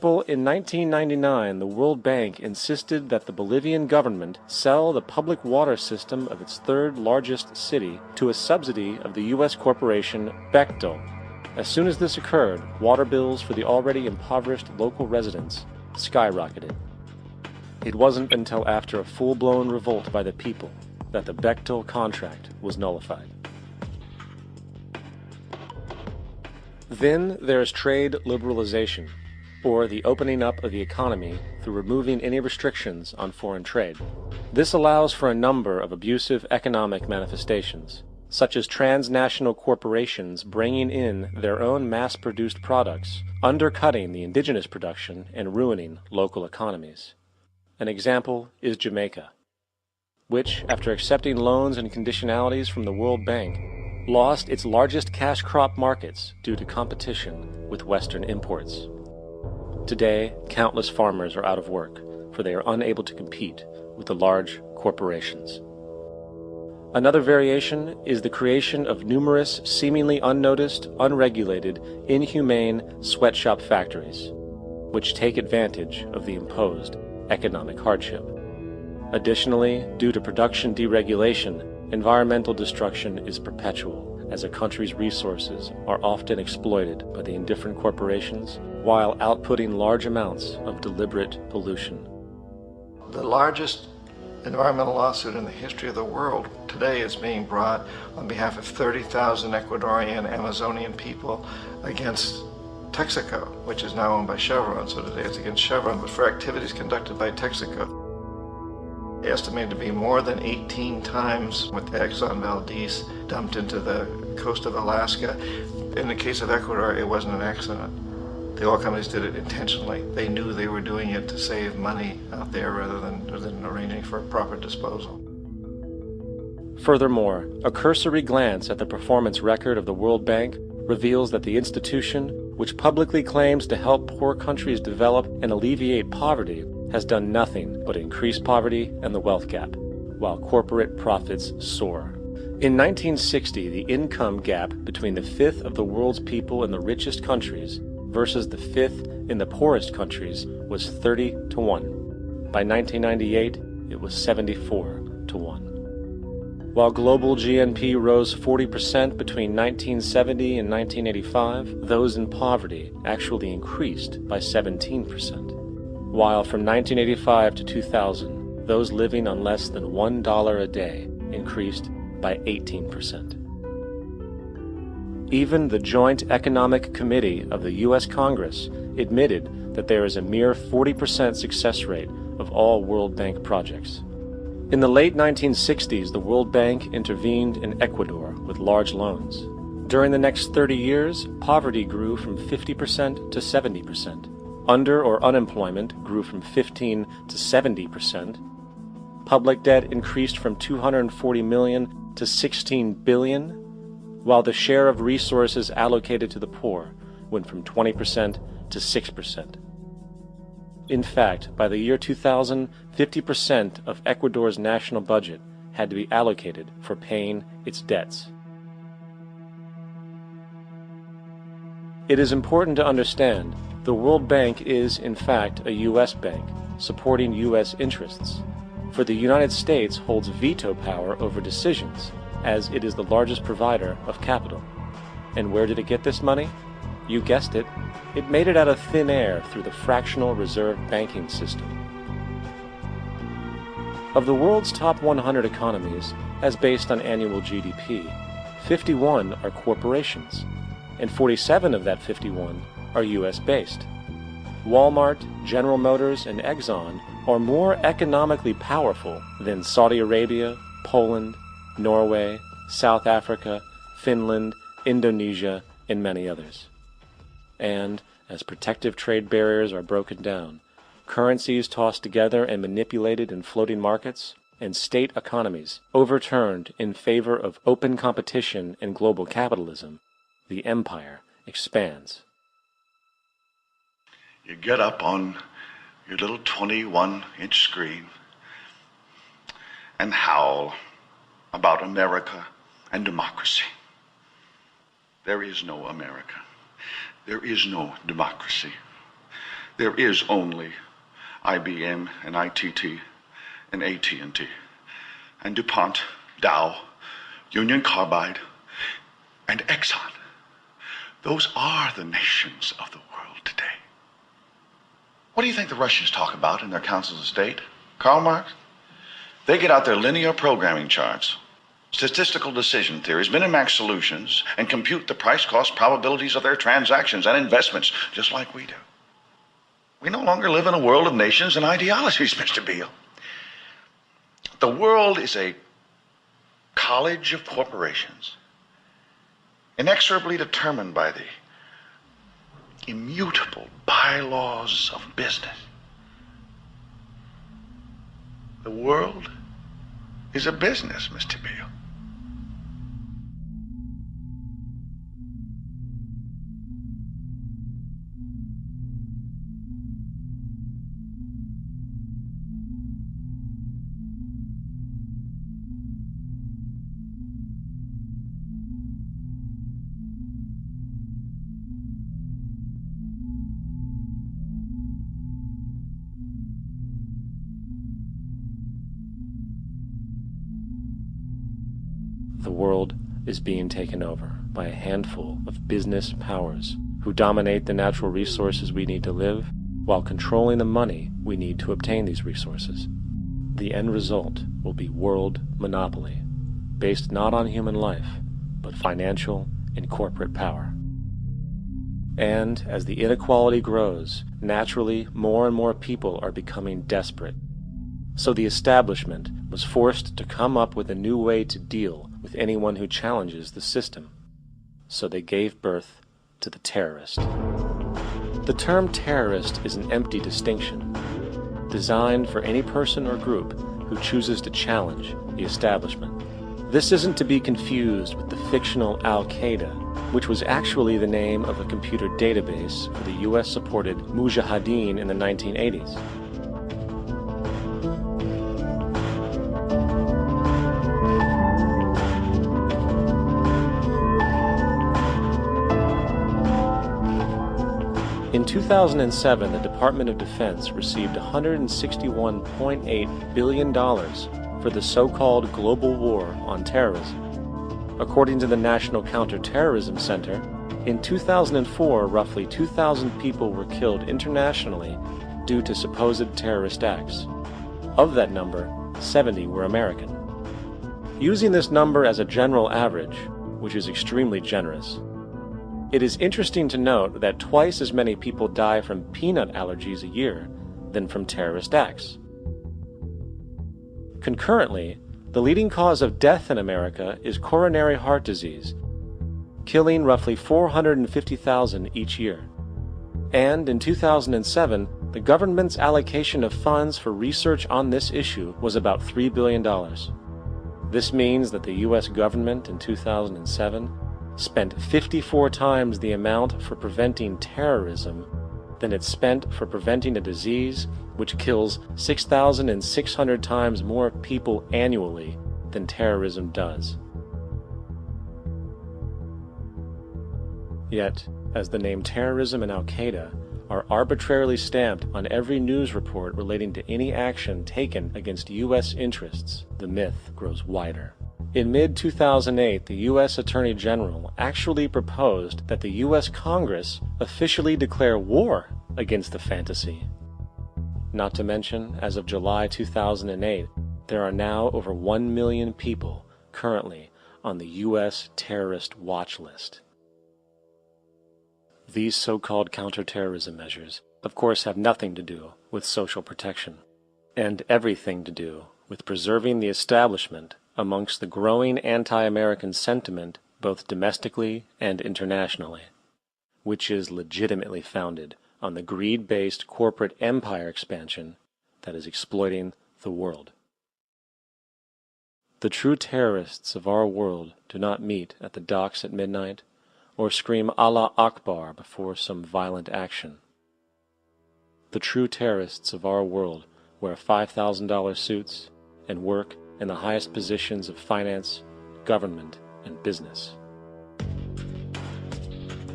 In 1999, the World Bank insisted that the Bolivian government sell the public water system of its third largest city to a subsidy of the U.S. corporation Bechtel. As soon as this occurred, water bills for the already impoverished local residents skyrocketed. It wasn't until after a full-blown revolt by the people that the Bechtel contract was nullified. Then there's trade liberalization, or the opening up of the economy through removing any restrictions on foreign trade. This allows for a number of abusive economic manifestations, such as transnational corporations bringing in their own mass-produced products, undercutting the indigenous production and ruining local economies. An example is Jamaica, which, after accepting loans and conditionalities from the World Bank, lost its largest cash crop markets due to competition with Western imports. Today, countless farmers are out of work, for they are unable to compete with the large corporations. Another variation is the creation of numerous seemingly unnoticed, unregulated, inhumane sweatshop factories, which take advantage of the imposed economic hardship. Additionally, due to production deregulation, environmental destruction is perpetual, as a country's resources are often exploited by the indifferent corporations while outputting large amounts of deliberate pollution. The largest environmental lawsuit in the history of the world today is being brought on behalf of 30,000 Ecuadorian Amazonian people against Texaco, which is now owned by Chevron. So today it's against Chevron, but for activities conducted by Texaco. Estimated to be more than 18 times what the Exxon Valdez dumped into the coast of Alaska. In the case of Ecuador, it wasn't an accident. The oil companies did it intentionally. They knew they were doing it to save money out there rather than arranging for a proper disposal. Furthermore, a cursory glance at the performance record of the World Bank reveals that the institution, which publicly claims to help poor countries develop and alleviate poverty, has done nothing but increase poverty and the wealth gap, while corporate profits soar. In 1960, the income gap between the fifth of the world's people in the richest countries versus the fifth in the poorest countries was 30 to 1. By 1998, it was 74 to 1. While global GNP rose 40% between 1970 and 1985, those in poverty actually increased by 17%. While from 1985 to 2000, those living on less than $1 a day increased by 18%. Even the Joint Economic Committee of the U.S. Congress admitted that there is a mere 40% success rate of all World Bank projects. In the late 1960s, the World Bank intervened in Ecuador with large loans. During the next 30 years, poverty grew from 50% to 70%. Under or unemployment grew from 15 to 70%. Public debt increased from 240 million to 16 billion, while the share of resources allocated to the poor went from 20% to 6%. In fact, by the year 2000, 50% of Ecuador's national budget had to be allocated for paying its debts. It is important to understand the World Bank is, in fact, a U.S. bank, supporting U.S. interests. For the United States holds veto power over decisions, as it is the largest provider of capital. And where did it get this money? You guessed it. It made it out of thin air through the fractional reserve banking system. Of the world's top 100 economies, as based on annual GDP, 51 are corporations, and 47 of that 51 are U.S.-based. Walmart, General Motors, and Exxon are more economically powerful than Saudi Arabia, Poland, Norway, South Africa, Finland, Indonesia, and many others. And, as protective trade barriers are broken down, currencies tossed together and manipulated in floating markets, and state economies overturned in favor of open competition and global capitalism, the empire expands. You get up on your little 21-inch screen and howl about America and democracy. There is no America. There is no democracy. There is only IBM and ITT and AT&T and DuPont, Dow, Union Carbide, and Exxon. Those are the nations of the world today. What do you think the Russians talk about in their councils of state? Karl Marx? They get out their linear programming charts, statistical decision theories, Minimax solutions, and compute the price-cost probabilities of their transactions and investments, just like we do. We no longer live in a world of nations and ideologies, Mr. Beale. The world is a college of corporations, inexorably determined by the immutable bylaws of business. The world is a business, Mr. Beale. The world is being taken over by a handful of business powers who dominate the natural resources we need to live while controlling the money we need to obtain these resources. The end result will be world monopoly, based not on human life, but financial and corporate power. And as the inequality grows, naturally more and more people are becoming desperate. So the establishment was forced to come up with a new way to deal with anyone who challenges the system. So they gave birth to the terrorist. The term terrorist is an empty distinction, designed for any person or group who chooses to challenge the establishment. This isn't to be confused with the fictional Al-Qaeda, which was actually the name of a computer database for the US-supported Mujahideen in the 1980s. In 2007, the Department of Defense received $161.8 billion for the so-called global war on terrorism. According to the National Counterterrorism Center, in 2004, roughly 2,000 people were killed internationally due to supposed terrorist acts. Of that number, 70 were American. Using this number as a general average, which is extremely generous, it is interesting to note that twice as many people die from peanut allergies a year than from terrorist acts. Concurrently, the leading cause of death in America is coronary heart disease, killing roughly 450,000 each year. And in 2007, the government's allocation of funds for research on this issue was about $3 billion. This means that the US government in 2007 spent 54 times the amount for preventing terrorism than it spent for preventing a disease which kills 6,600 times more people annually than terrorism does. Yet, as the name terrorism and Al-Qaeda are arbitrarily stamped on every news report relating to any action taken against U.S. interests, the myth grows wider. In mid-2008, the U.S. Attorney General actually proposed that the U.S. Congress officially declare war against the fantasy. Not to mention, as of July 2008, there are now over 1 million people currently on the U.S. terrorist watch list. These so-called counterterrorism measures, of course, have nothing to do with social protection, and everything to do with preserving the establishment amongst the growing anti-American sentiment both domestically and internationally, which is legitimately founded on the greed-based corporate empire expansion that is exploiting the world. The true terrorists of our world do not meet at the docks at midnight or scream Allah Akbar before some violent action. The true terrorists of our world wear $5,000 suits and work in the highest positions of finance, government, and business.